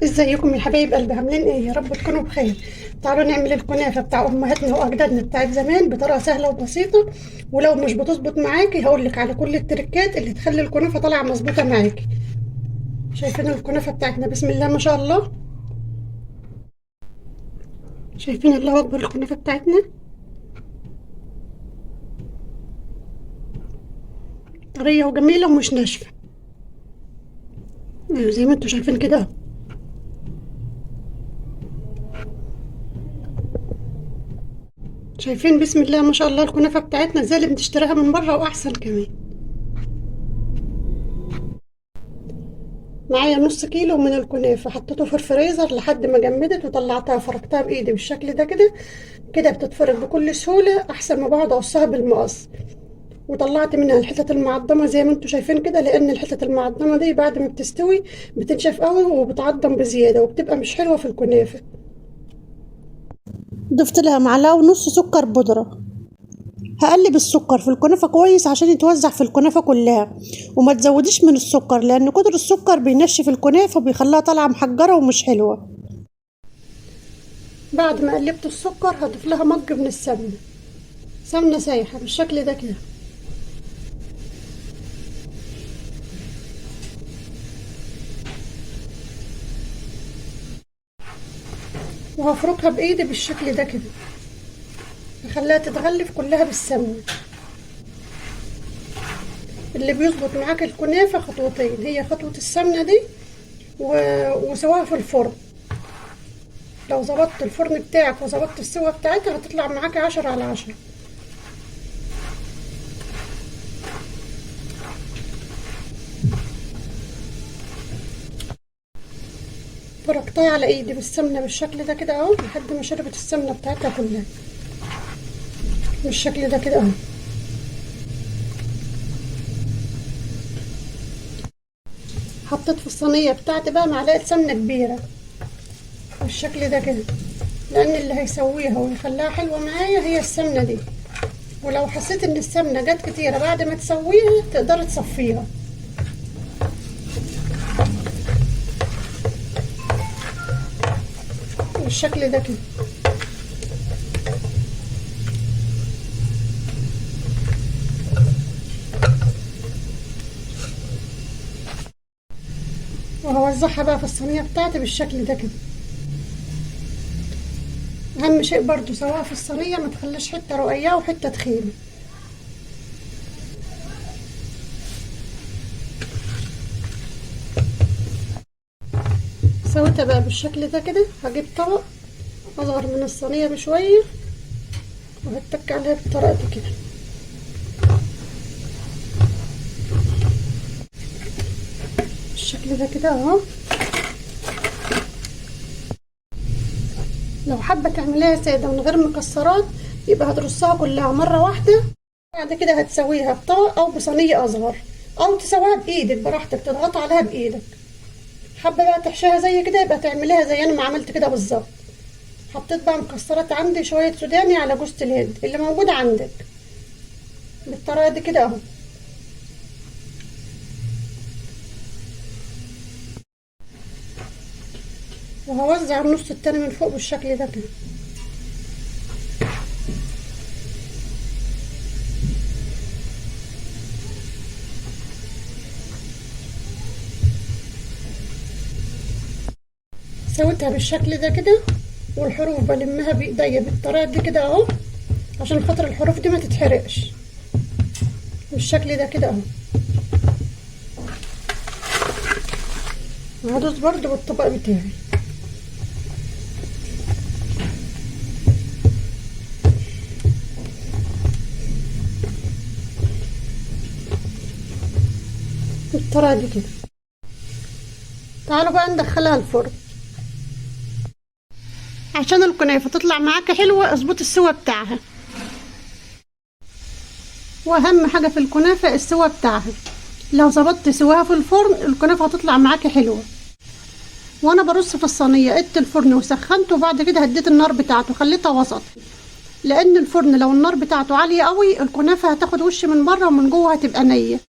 ازيكم يا حبايب قلبي؟ عاملين ايه؟ يا رب تكونوا بخير. تعالوا نعمل الكنافه بتاع امهاتنا واجدادنا بتاعت زمان بطريقه سهله وبسيطه. ولو مش بتظبط معاكي هقول لك على كل التركات اللي تخلي الكنافه طالعه مظبوطه معاكي. شايفين الكنافه بتاعتنا؟ بسم الله ما شاء الله. شايفين؟ الله اكبر. الكنافه بتاعتنا طريه وجميله ومش ناشفه. أيوة زي ما انتوا شايفين كده. شايفين؟ بسم الله ما شاء الله. الكنافه بتاعتنا زي اللي بنشتريها من بره واحسن كمان. معايا نص كيلو من الكنافة، حطيته في الفريزر لحد ما جمدت وطلعتها فركتها بإيدي بالشكل ده كده. كده بتتفرد بكل سهولة أحسن ما بقعد أقصها بالمقص. وطلعت منها الحتت المعضمة زي ما انتوا شايفين كده، لأن الحتت المعضمة دي بعد ما بتستوي بتنشف قوي وبتعضم بزيادة وبتبقى مش حلوة في الكنافة. ضفت لها معلقة ونص سكر بودرة. هقلب السكر في الكنافة كويس عشان يتوزع في الكنافة كلها. وما تزوديش من السكر لأن كتر السكر بينشف الكنافة وبيخليها طالعة محجرة ومش حلوة. بعد ما قلبت السكر هضيف لها مج من السمنة. سمنة سايحة بالشكل ده كده. وهفركها بإيدي بالشكل ده كده. هخليها تتغلف كلها بالسمنة. اللي بيظبط معاك الكنافة خطوتين، هي خطوة السمنة دي وسواها في الفرن. لو ظبطت الفرن بتاعك وظبطت السوا بتاعتها هتطلع معاك 10/10. فركتها على ايدي بالسمنة بالشكل ده كده اهو لحد ما شربت السمنة بتاعتها كلها بالشكل ده كده اهو. حطيت في الصينية بتاعتي بقى معلقة سمنة كبيرة بالشكل ده كده، لان اللي هيسويها ويخليها حلوة معايا هي السمنة دي. ولو حسيت ان السمنة جت كتيرة بعد ما تسويها تقدر تصفيها بالشكل ده كده. وهوزعها بقى في الصينية بتاعتي بالشكل ده كده. اهم شيء برضو سواء في الصينية ما تخليش حتة رقيقة وحتة تخينة. سويتها بقى بالشكل ده كده. هجيب طبق اصغر من الصينية بشوية وهتك عليها بالطريقة دي كده بالشكل ده كده اهو. لو حابة تعمليها سادة من غير مكسرات يبقى هترصها كلها مرة واحدة. بعد كده هتسويها بطبق او بصينية اصغر، او تسويها بايدك براحتك تضغط عليها بايدك. حابة بقى تحشيها زي كده يبقى تعمليها زي انا ما عملت كده بالظبط. حطيت بقى مكسرات عندي شوية سوداني على جوز الهند اللي موجود عندك بالطريقة دي كده اهو. وهوزع النص التاني من فوق بالشكل ده كده. سويتها بالشكل ده كده، والحروف بلمها بايديا بالطريقة دي كده اهو عشان خاطر الحروف دي ما تتحرقش بالشكل ده كده اهو. هدوس برضو بالطبق بتاعي. بالطريقة دي كده. تعالوا بقى ندخلها الفرن. عشان الكنافة تطلع معاكي حلوة اظبط السوا بتاعها. واهم حاجة في الكنافة السوا بتاعها. لو ظبطت سواها في الفرن الكنافة هتطلع معاكي حلوة. وانا برص في الصينية قدت الفرن وسخنته وبعد كده هديت النار بتاعته خليتها وسط، لان الفرن لو النار بتاعته عالية قوي الكنافة هتاخد وش من بره ومن جوه هتبقى نية.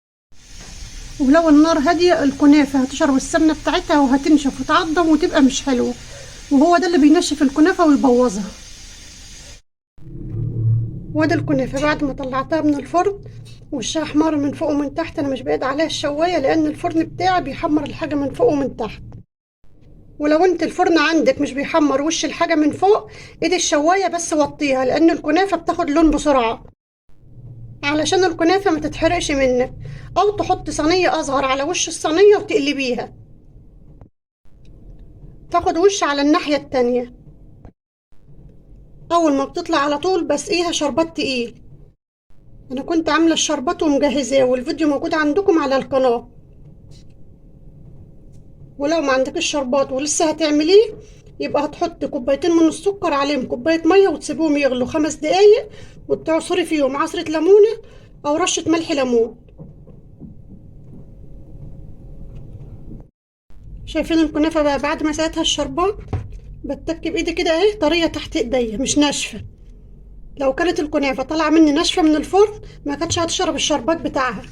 ولو النار هادية الكنافة هتشرب السمنة بتاعتها وهتنشف وتعضم وتبقى مش حلوة، وهو ده اللي بينشف الكنافة ويبوظها. وادي الكنافة بعد ما طلعتها من الفرن وشها احمر من فوق ومن تحت. انا مش بايد عليها الشواية لان الفرن بتاعي بيحمر الحاجة من فوق ومن تحت. ولو انت الفرن عندك مش بيحمر وش الحاجة من فوق، ايد الشواية بس وطيها لان الكنافة بتاخد لون بسرعة علشان الكنافة ما تتحرقش منك. او تحط صينية اصغر على وش الصينية وتقلبيها تاخد وش على الناحية التانية. اول ما بتطلع على طول بسقيها شربات تقيل. انا كنت عاملة الشربات ومجهزاه والفيديو موجود عندكم على القناة. ولو ما عندك الشربات ولسه هتعمليه يبقى هتحط كوبايتين من السكر عليهم كوباية مية وتسيبوهم يغلوا 5 دقايق، وتعصري فيهم عصرة ليمونة او رشة ملح ليمون. شايفين الكنافة بقى بعد ما سقيتها الشربات؟ بتك بايدي كده اهي طرية تحت ايديا مش ناشفة. لو كانت الكنافة طالعة مني ناشفة من الفرن ما كانتش هتشرب الشربات بتاعها.